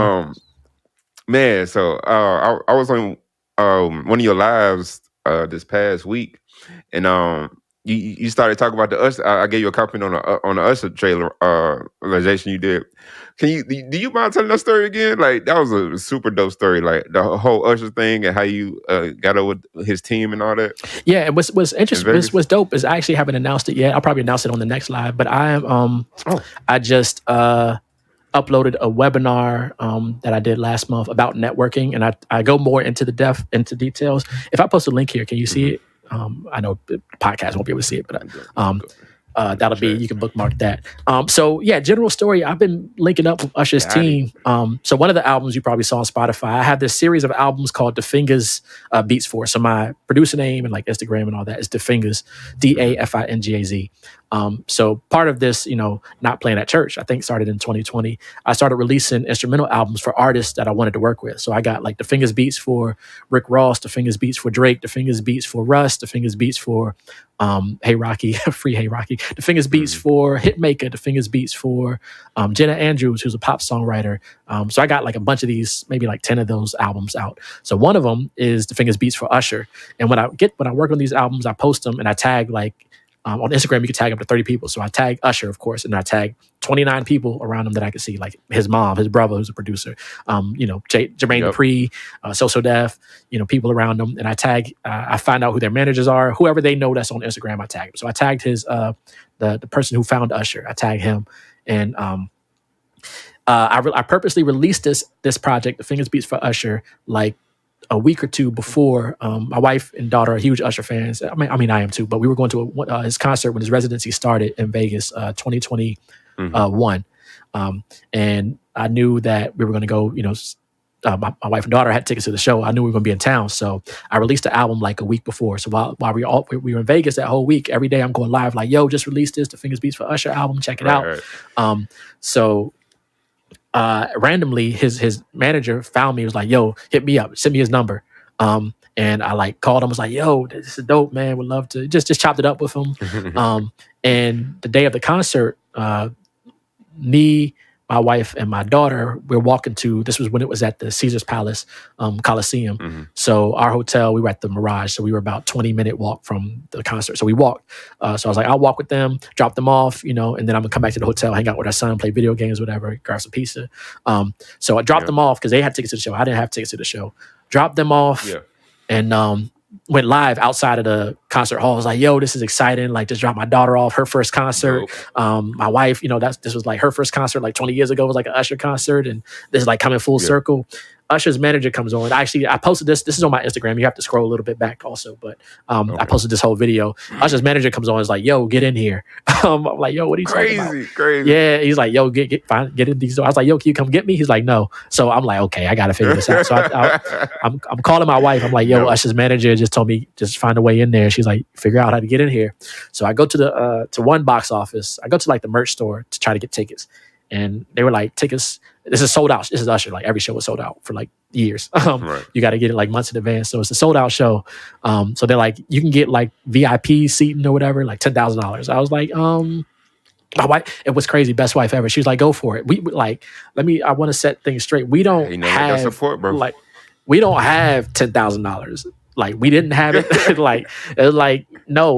Um, man, so I was on one of your lives this past week, and you started talking about the Usher. I gave you a comment on the Usher trailer realization you did. Can you do you mind telling that story again? Like that was a super dope story. Like the whole Usher thing and how you got over with his team and all that Yeah, and what's in interesting, Vegas. what's dope is I actually haven't announced it yet. I'll probably announce it on the next live. But Oh, I just uploaded a webinar that I did last month about networking, and I go more into into details. If I post a link here, can you see mm-hmm. it? I know the podcast won't be able to see it, but Go in the that'll be, chat. you can bookmark that. So yeah, general story. I've been linking up with Usher's Got it. team. So one of the albums you probably saw on Spotify, I have this series of albums called the Fingaz Beats for. So my producer name and like Instagram and all that is the Fingaz, Mm-hmm. DAFINGAZ. So part of this, not playing at church, I think started in 2020. I started releasing instrumental albums for artists that I wanted to work with. So I got like the Fingaz Beats for Rick Ross, the Fingaz Beats for Drake, the Fingaz Beats for Russ, the Fingaz Beats for Hey Rocky, free Hey Rocky, the Fingaz Beats Mm-hmm. for Hitmaker, the Fingaz Beats for Jenna Andrews, who's a pop songwriter. So I got like a bunch of these, maybe like 10 of those albums out. So one of them is the Fingaz Beats for Usher. And when I work on these albums, I post them and I tag like on Instagram, you can tag up to 30 people. So I tag Usher, of course, and I tag 29 people around him that I can see, like his mom, his brother, who's a producer, Jermaine Yep. Dupri, So Def, people around him. And I tag, I find out who their managers are, whoever they know that's on Instagram, I tag him. So I tagged the person who found Usher, I tagged him. And I purposely released this project, the Fingaz Beats for Usher, like a week or two before. My wife and daughter are huge Usher fans. I mean, I am too. But we were going to his concert when his residency started in Vegas, 2021, and I knew that we were going to go. My wife and daughter had tickets to the show. I knew we were going to be in town, so I released the album like a week before. So while we were in Vegas that whole week, every day I'm going live like, "Yo, just released this, the Fingaz Beats for Usher album. Check it Right. out." Right. So randomly his manager found me, was like, "Yo, hit me up, send me his number." And I like called him, was like, "Yo, this is dope, man, would love to," just chopped it up with him. And the day of the concert, me, my wife, and my daughter, we're walking to, this was when it was at the Caesar's Palace Coliseum. Mm-hmm. So our hotel, we were at the Mirage, so we were about 20-minute walk from the concert. So we walked. So I was like, I'll walk with them, drop them off, and then I'm gonna come back to the hotel, hang out with our son, play video games, whatever, grab some pizza. So I dropped Yeah. them off because they had tickets to the show. I didn't have tickets to the show. Dropped them off. Yeah. And went live outside of the concert hall. I was like, "Yo, this is exciting. Like, just dropped my daughter off, her first concert." Dope. My wife, this was like her first concert like 20 years ago. It was like an Usher concert, and this is like coming full Yeah. circle. Usher's manager comes on. Actually, I posted this. This is on my Instagram. You have to scroll a little bit back also, but I Okay. posted this whole video. Usher's manager comes on. Is like, "Yo, get in here." I'm like, "Yo, what are you talking about?" Crazy. Yeah, he's like, "Yo, get in these." I was like, "Yo, can you come get me?" He's like, "No." So I'm like, "Okay, I gotta figure this out." So I'm calling my wife. I'm like, "Yo, Yep. Usher's manager just told me just find a way in there." She's like, "Figure out how to get in here." So I go to the to one box office. I go to like the merch store to try to get tickets, and they were like, "Tickets. This is sold out. This is Usher. Like every show was sold out for like years. Right. You got to get it like months in advance. So it's a sold out show. So they're like, you can get like VIP seating or whatever, like $10,000. I was like, my wife, it was crazy. Best wife ever. She was like, "Go for it." We like, I want to set things straight. We don't Like have that support, bro. like, we don't have $10,000. Like we didn't have it. Like it was like, no.